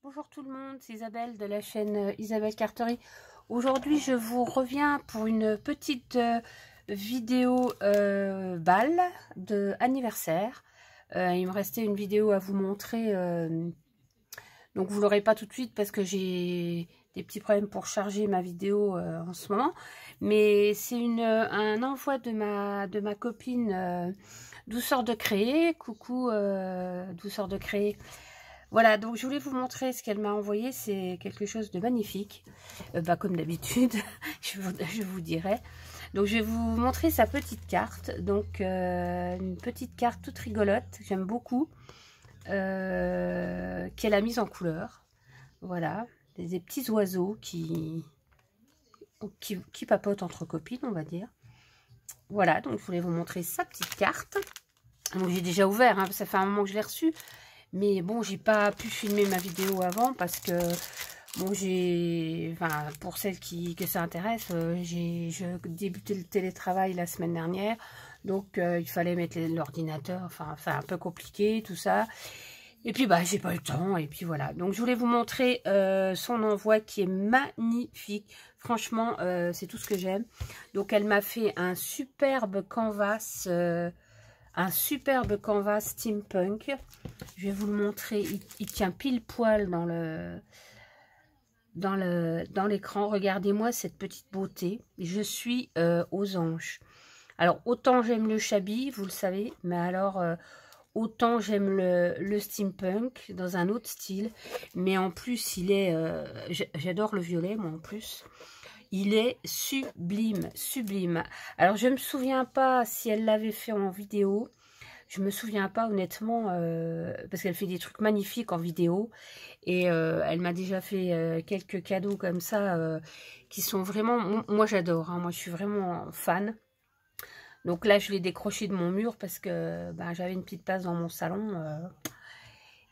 Bonjour tout le monde, c'est Isabelle de la chaîne Isabelle Carterie. Aujourd'hui, je vous reviens pour une petite vidéo bal de anniversaire. Il me restait une vidéo à vous montrer, donc vous l'aurez pas tout de suite parce que j'ai des petits problèmes pour charger ma vidéo en ce moment. Mais c'est un envoi de ma copine Douceur de Créer. Coucou Douceur de Créer. Voilà, donc je voulais vous montrer ce qu'elle m'a envoyé. C'est quelque chose de magnifique. Comme d'habitude, je vous dirai. Donc je vais vous montrer sa petite carte. Donc une petite carte toute rigolote, j'aime beaucoup. Qu'elle a mise en couleur. Voilà, des petits oiseaux qui papotent entre copines, on va dire. Voilà, donc je voulais vous montrer sa petite carte. Donc j'ai déjà ouvert, hein, ça fait un moment que je l'ai reçue. Mais bon, j'ai pas pu filmer ma vidéo avant parce que, bon, pour celles que ça intéresse, je débuté le télétravail la semaine dernière. Donc, il fallait mettre l'ordinateur, enfin, un peu compliqué, tout ça. Et puis, j'ai pas eu le temps, et puis voilà. Donc, je voulais vous montrer son envoi qui est magnifique. Franchement, c'est tout ce que j'aime. Donc, elle m'a fait un superbe canvas steampunk. Je vais vous le montrer. Il tient pile poil dans l'écran. Regardez-moi cette petite beauté. Je suis aux anges. Alors, autant j'aime le shabby, vous le savez, mais alors, autant j'aime le steampunk dans un autre style. Mais en plus, j'adore le violet, moi, en plus. Il est sublime, sublime. Alors, je ne me souviens pas si elle l'avait fait en vidéo. Je me souviens pas honnêtement, parce qu'elle fait des trucs magnifiques en vidéo. Et elle m'a déjà fait quelques cadeaux comme ça, qui sont vraiment... Moi, j'adore, hein, moi, je suis vraiment fan. Donc là, je l'ai décroché de mon mur parce que j'avais une petite place dans mon salon.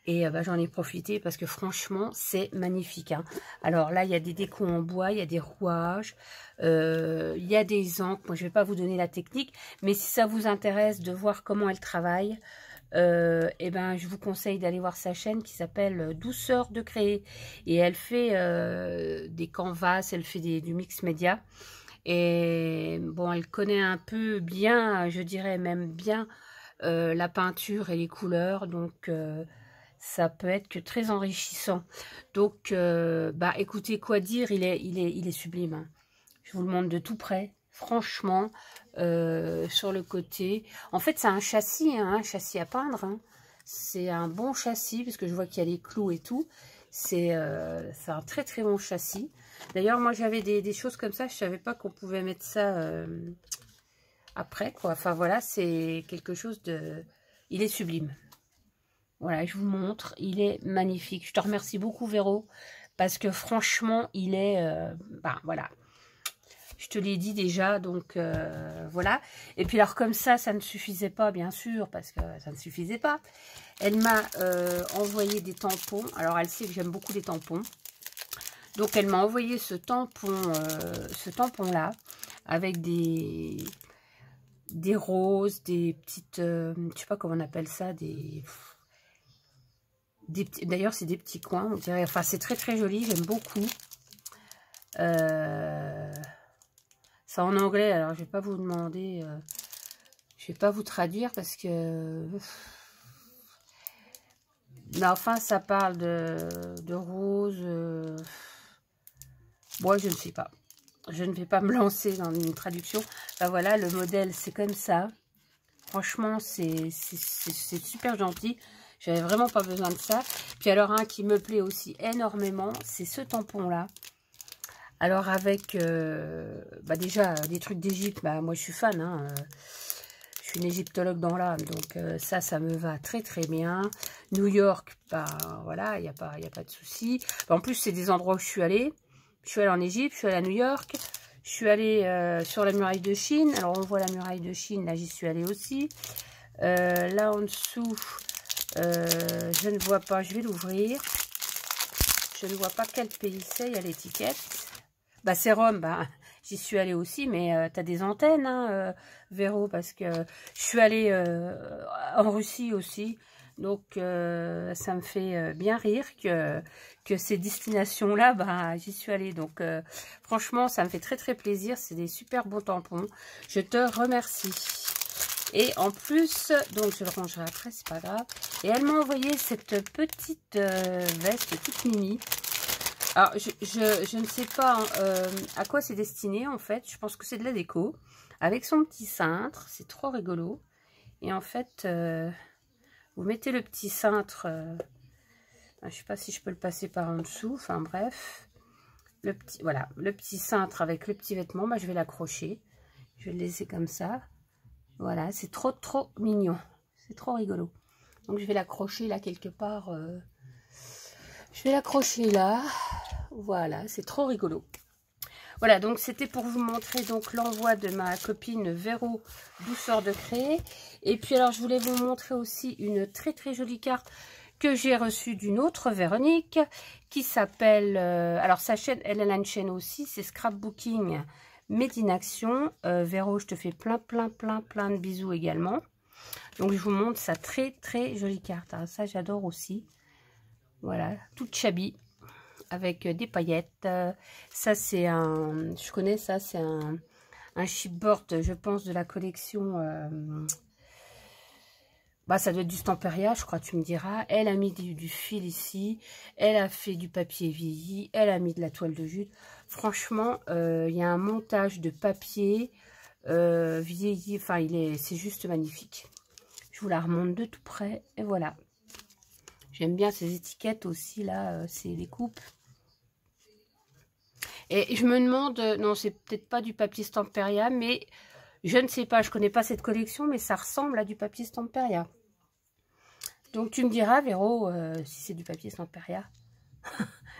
Et j'en ai profité parce que franchement, c'est magnifique. Hein. Alors là, il y a des décos en bois, il y a des rouages, il y a des encres. Moi, je ne vais pas vous donner la technique, mais si ça vous intéresse de voir comment elle travaille, je vous conseille d'aller voir sa chaîne qui s'appelle Douceur de Créer. Et elle fait des canvas, elle fait du mix média. Et bon, elle connaît un peu bien, je dirais même bien, la peinture et les couleurs. Donc... ça peut être que très enrichissant. Donc, écoutez, quoi dire, il est sublime. Hein. Je vous le montre de tout près. Franchement, sur le côté. En fait, c'est un châssis à peindre. Hein. C'est un bon châssis, parce que je vois qu'il y a les clous et tout. C'est un très très bon châssis. D'ailleurs, moi, j'avais des choses comme ça. Je savais pas qu'on pouvait mettre ça après, quoi. Enfin, voilà, c'est quelque chose de... Il est sublime. Voilà, je vous montre, il est magnifique. Je te remercie beaucoup, Véro, parce que franchement, il est... voilà, je te l'ai dit déjà, donc voilà. Et puis alors, comme ça ne suffisait pas, bien sûr, parce que ça ne suffisait pas. Elle m'a envoyé des tampons. Alors, elle sait que j'aime beaucoup les tampons. Donc, elle m'a envoyé ce tampon-là, avec des roses, des petites... je sais pas comment on appelle ça, d'ailleurs, c'est des petits coins, on dirait. Enfin, c'est très très joli, j'aime beaucoup. Ça en anglais, alors je vais pas vous demander, je vais pas vous traduire parce que... Mais enfin, ça parle de rose. Moi, je ne sais pas. Je ne vais pas me lancer dans une traduction. Voilà, le modèle, c'est comme ça. Franchement, c'est super gentil. J'avais vraiment pas besoin de ça. Puis alors, un qui me plaît aussi énormément, c'est ce tampon-là. Alors, avec, déjà, des trucs d'Égypte, moi, je suis fan. Hein, je suis une égyptologue dans l'âme. Donc, ça me va très, très bien. New York, voilà, il n'y a pas de souci. En plus, c'est des endroits où je suis allée. Je suis allée en Égypte, je suis allée à New York. Je suis allée sur la muraille de Chine. Alors, on voit la muraille de Chine. Là, j'y suis allée aussi. Là, en dessous... je ne vois pas, je vais l'ouvrir. Je ne vois pas quel pays c'est, il y a l'étiquette. C'est Rome, j'y suis allée aussi, mais tu as des antennes, hein, Véro, parce que je suis allée en Russie aussi. Donc, ça me fait bien rire que ces destinations-là, bah, j'y suis allée. Donc, franchement, ça me fait très, très plaisir. C'est des super bons tampons. Je te remercie. Et en plus, donc, je le rangerai après, c'est pas grave. Et elle m'a envoyé cette petite veste toute mimi. Alors, je ne sais pas à quoi c'est destiné, en fait. Je pense que c'est de la déco. Avec son petit cintre. C'est trop rigolo. Et en fait... vous mettez le petit cintre, je ne sais pas si je peux le passer par en dessous, enfin bref. Voilà, le petit cintre avec le petit vêtement, bah, je vais l'accrocher. Je vais le laisser comme ça. Voilà, c'est trop mignon. C'est trop rigolo. Donc je vais l'accrocher là quelque part. Je vais l'accrocher là. Voilà, c'est trop rigolo. Voilà, donc c'était pour vous montrer donc l'envoi de ma copine Véro Douceur de Créer. Et puis alors, je voulais vous montrer aussi une très jolie carte que j'ai reçue d'une autre Véronique qui s'appelle... alors, sa chaîne, elle a une chaîne aussi, c'est Scrapbooking Made in Action. Véro, je te fais plein de bisous également. Donc, je vous montre sa très jolie carte. Hein. Ça, j'adore aussi. Voilà, toute shabby. Avec des paillettes. Ça, c'est un... Je connais ça, c'est un chipboard, je pense, de la collection... bah, ça doit être du Stamperia, je crois, tu me diras. Elle a mis du fil ici. Elle a fait du papier vieilli. Elle a mis de la toile de jute. Franchement, il y a un montage de papier vieilli. Enfin, c'est juste magnifique. Je vous la remonte de tout près. Et voilà. J'aime bien ces étiquettes aussi, là. C'est les coupes. Et je me demande, non, c'est peut-être pas du papier Stamperia, mais je ne sais pas, je connais pas cette collection, mais ça ressemble à du papier Stamperia. Donc tu me diras, Véro, si c'est du papier Stamperia.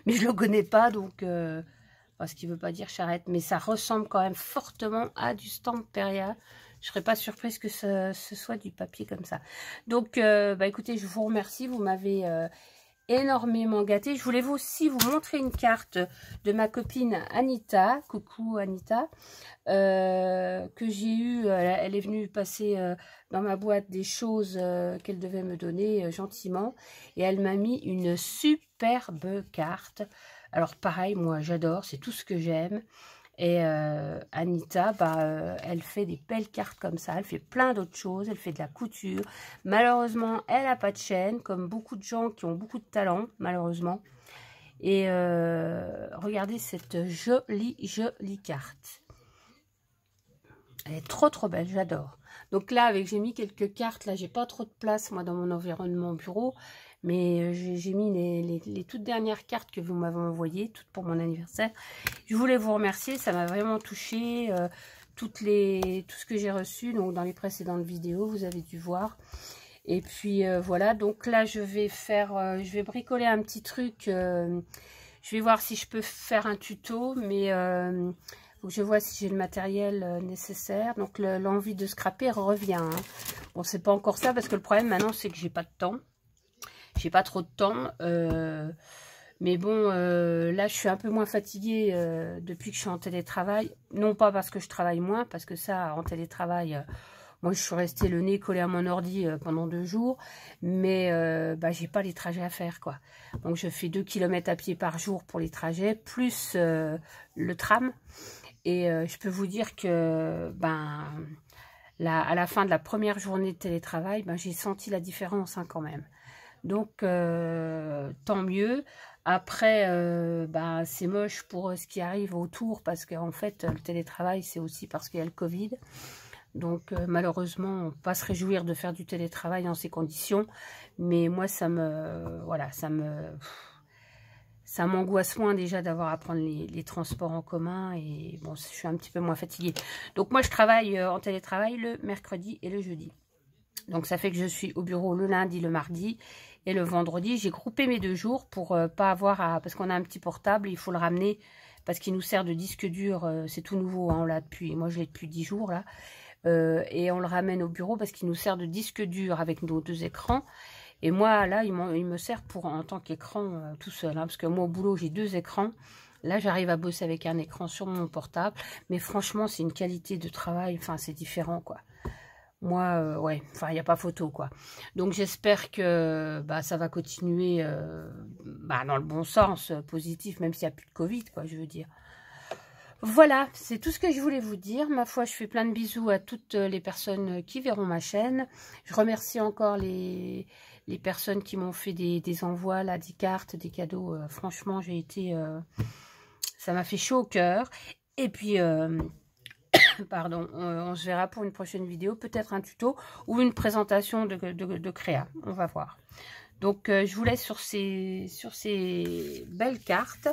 Mais je le connais pas, donc, ce qui veut pas dire charrette, mais ça ressemble quand même fortement à du Stamperia. Je serais pas surprise que ce soit du papier comme ça. Donc, bah écoutez, je vous remercie, vous m'avez... énormément gâtée. Je voulais aussi vous montrer une carte de ma copine Anita. Coucou Anita. Que j'ai eu. Elle est venue passer dans ma boîte des choses qu'elle devait me donner gentiment. Et elle m'a mis une superbe carte. Alors pareil, moi j'adore. C'est tout ce que j'aime. Et Anita, bah, elle fait des belles cartes comme ça. Elle fait plein d'autres choses. Elle fait de la couture. Malheureusement, elle n'a pas de chaîne, comme beaucoup de gens qui ont beaucoup de talent, malheureusement. Et regardez cette jolie carte. Elle est trop belle, j'adore. Donc là, j'ai mis quelques cartes. Là, j'ai pas trop de place, moi, dans mon environnement bureau. Mais j'ai mis les toutes dernières cartes que vous m'avez envoyées, toutes pour mon anniversaire. Je voulais vous remercier, ça m'a vraiment touchée. Tout ce que j'ai reçu, donc dans les précédentes vidéos, vous avez dû voir. Et puis voilà, donc là je vais je vais bricoler un petit truc. Je vais voir si je peux faire un tuto, mais faut que je vois si j'ai le matériel nécessaire. Donc l'envie de scraper revient. Hein. Bon, c'est pas encore ça parce que le problème maintenant c'est que j'ai pas de temps. J'ai pas trop de temps. Mais bon, là, je suis un peu moins fatiguée depuis que je suis en télétravail. Non pas parce que je travaille moins, parce que ça, en télétravail, moi, je suis restée le nez collé à mon ordi pendant 2 jours. Mais bah, j'ai pas les trajets à faire, quoi. Donc, je fais 2 km à pied par jour pour les trajets, plus le tram. Et je peux vous dire que, ben, à la fin de la première journée de télétravail, ben, j'ai senti la différence hein, quand même. Donc, tant mieux. Après, bah, c'est moche pour ce qui arrive autour parce qu'en fait, le télétravail, c'est aussi parce qu'il y a le Covid. Donc, malheureusement, on ne peut pas se réjouir de faire du télétravail dans ces conditions. Mais moi, voilà, ça m'angoisse moins déjà d'avoir à prendre les transports en commun. Et bon, je suis un petit peu moins fatiguée. Donc, moi, je travaille en télétravail le mercredi et le jeudi. Donc, ça fait que je suis au bureau le lundi, le mardi et le vendredi. J'ai groupé mes 2 jours pour pas avoir à... Parce qu'on a un petit portable, il faut le ramener parce qu'il nous sert de disque dur. C'est tout nouveau, hein, on l'a depuis... Moi, je l'ai depuis 10 jours, là. Et on le ramène au bureau parce qu'il nous sert de disque dur avec nos 2 écrans. Et moi, là, il me sert en tant qu'écran tout seul. Hein, parce que moi, au boulot, j'ai 2 écrans. Là, j'arrive à bosser avec un écran sur mon portable. Mais franchement, c'est une qualité de travail. Enfin, c'est différent, quoi. moi, ouais, enfin, il n'y a pas photo, quoi. Donc, j'espère que bah, ça va continuer bah, dans le bon sens, positif, même s'il n'y a plus de Covid, quoi, je veux dire. Voilà, c'est tout ce que je voulais vous dire. Ma foi, je fais plein de bisous à toutes les personnes qui verront ma chaîne. Je remercie encore les personnes qui m'ont fait des envois, là, des cartes, des cadeaux. Franchement, j'ai été... ça m'a fait chaud au cœur. Et puis, pardon, on se verra pour une prochaine vidéo. Peut-être un tuto ou une présentation de créa. On va voir. Donc, je vous laisse sur ces belles cartes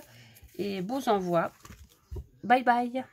et beaux envois. Bye bye.